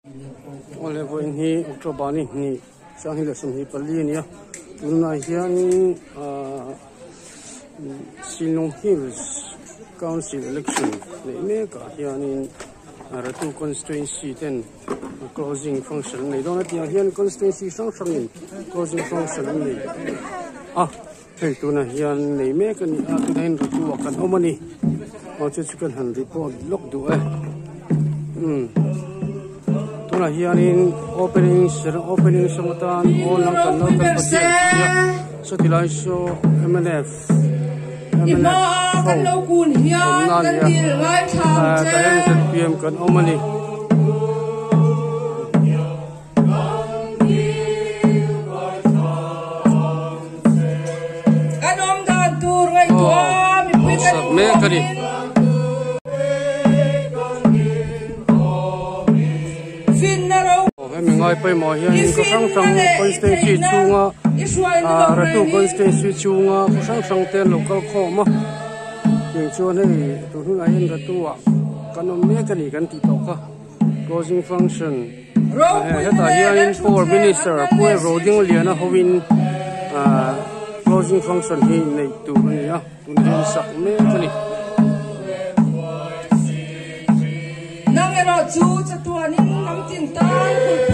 Ole voi ni October ni sang hila sum hi pali ni tuna hian Silong Hills Council election nei me ka hianin Ratu constituency ten closing function nei dona tia hian constituency sang in closing function nei hei tuna hian nei me kan ni tunain Ratu kan homani chu kan han report lok du tuna hianin opening sangatan olang kan no kan patia so tilai so MNF kan lo kun hian kan dil lai thang che PM kan omani kan om dan tur ngai tua mi pui kan me kani mình ngồi bay mò hiền có sang constituency chunga Ratu constituency chunga có sang tên local kho mà những chỗ này tụi nó hiền Ratu kan ông mấy cái này kan tít ka closing function hết tại hiền for minister for roading liền na hovin closing function hi này tụi này tụi hiền sắc mấy cái này nang era chu cha tua ning nam tin tan